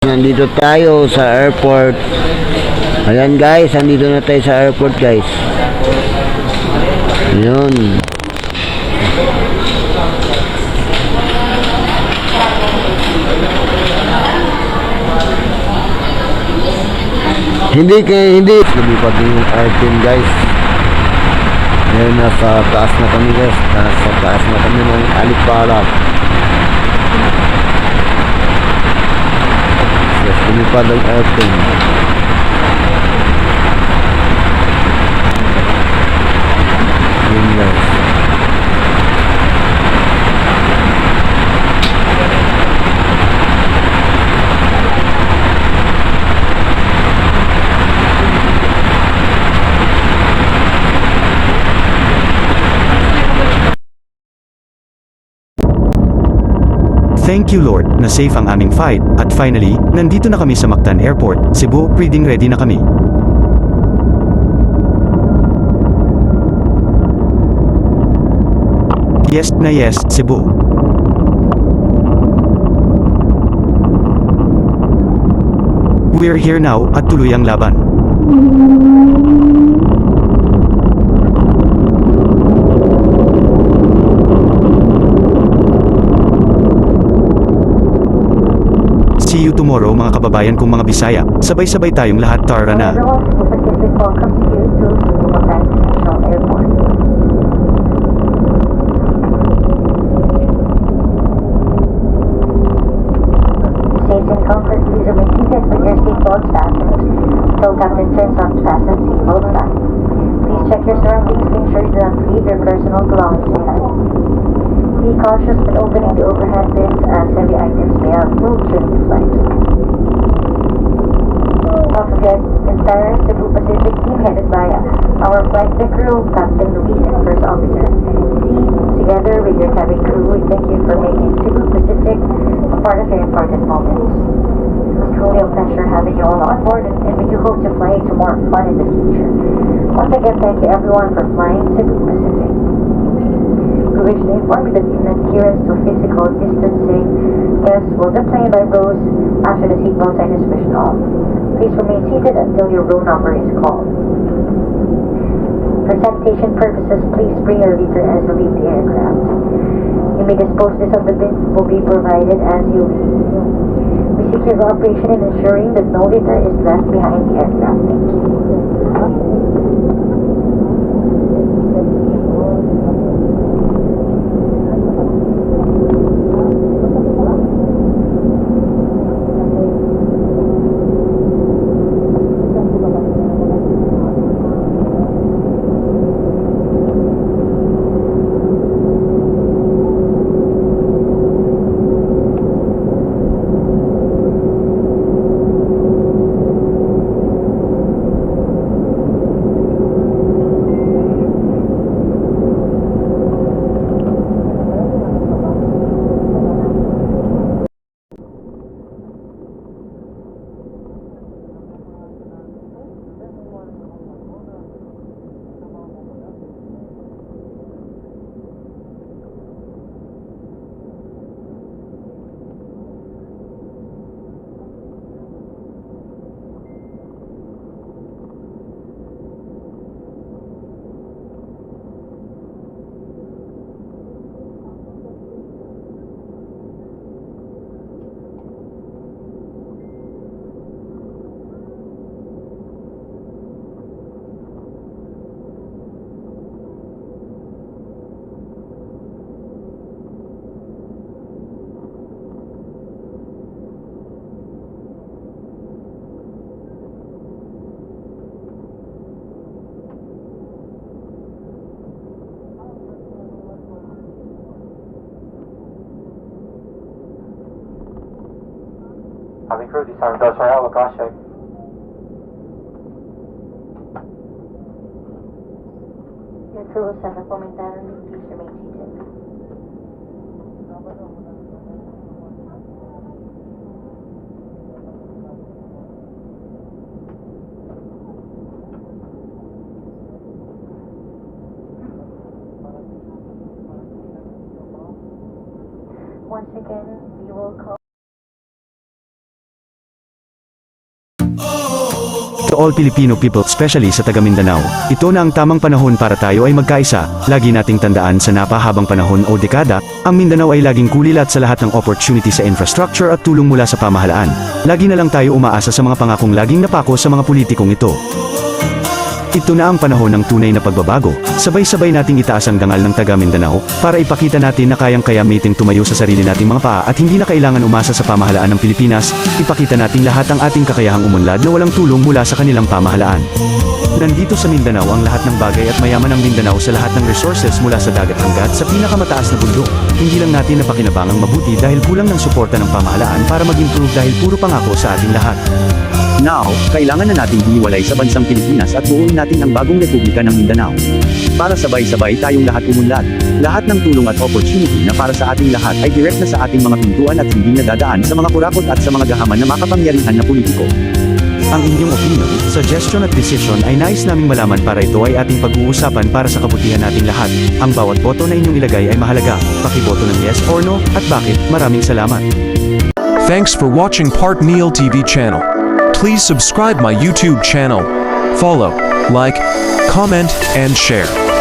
Nandito tayo sa airport. Ayan guys, nandito na tayo sa airport guys. Ayun. Hindi lumipad yung airplane guys. Ayun, nasa taas na kami guys. Nasa taas na kami ng Alipalak. Yes, lumipad ang airplane. Ayun guys. Thank you Lord, na safe ang aming flight, at finally, nandito na kami sa Mactan Airport, Cebu, ready na kami. Yes, Cebu. We're here now, at tuloy ang laban. See you tomorrow mga kababayan kong mga Bisaya. Sabay-sabay tayong lahat, tara na. Pacific welcomes you to Mactan International Airport. Safe and comfort, please remain seated with your seatbelts fastened until Captain turns on to fasten seatbelt sign. Please check your surroundings to ensure you do not leave your personal belongings behind. Be cautious when opening the overhead bins as heavy items may have moved during the flight. Don't forget, entire Cebu Pacific team headed by our flight deck crew, Captain Luis and First Officer C, together with your cabin crew, we thank you for making Cebu Pacific a part of your important moments. It was truly a pleasure having you all on board, and we do hope to fly to more fun in the future. Once again, thank you everyone for flying Cebu Pacific. We wish to inform you that in adherence to physical distancing, guests will deploy by rows after the seatbelt sign is pushed off. Please remain seated until your row number is called. For sanitation purposes, please bring your litter as you leave the aircraft. You may dispose this of the bins will be provided as you leave. We seek your cooperation in ensuring that no litter is left behind the aircraft. Thank you. Cabin crew, disarm doors for our cross check. Your crew will stand up momentarily. Please remain seated. Once again, we will call To all Filipino people, especially sa taga Mindanao, ito na ang tamang panahon para tayo ay magkaisa. Lagi nating tandaan sa napahabang panahon o dekada, ang Mindanao ay laging kulilat sa lahat ng opportunity sa infrastructure at tulong mula sa pamahalaan. Lagi na lang tayo umaasa sa mga pangakong laging napako sa mga politikong ito. Ito na ang panahon ng tunay na pagbabago. Sabay-sabay nating itaas ang dangal ng taga Mindanao para ipakita natin na kayang-kaya nating tumayo sa sarili nating mga paa at hindi na kailangan umasa sa pamahalaan ng Pilipinas. Ipakita natin lahat ang ating kakayahang umunlad na walang tulong mula sa kanilang pamahalaan. Nandito sa Mindanao ang lahat ng bagay at mayaman ng Mindanao sa lahat ng resources mula sa dagat hanggat sa pinakamataas na bundok. Hindi lang natin napakinabangang mabuti dahil kulang ng suporta ng pamahalaan para mag-improve dahil puro pangako sa ating lahat. Now, kailangan na nating hiwalay sa bansang Pilipinas at buuin natin ang bagong Republika ng Mindanao. Para sabay-sabay tayong lahat umunlad. Lahat ng tulong at opportunity na para sa ating lahat ay direct na sa ating mga pintuan at hindi nadadaan sa mga kurakot at sa mga gahaman na makapangyarihan na politiko. Ang inyong opinion, suggestion at decision ay nais naming malaman para ito ay ating pag-uusapan para sa kabutihan nating lahat. Ang bawat boto na inyong ilagay ay mahalaga. Pakiboto ng yes or no, at bakit. Maraming salamat. Thanks for watching Part Neil TV channel. Please subscribe my YouTube channel. Follow, like, comment, and share.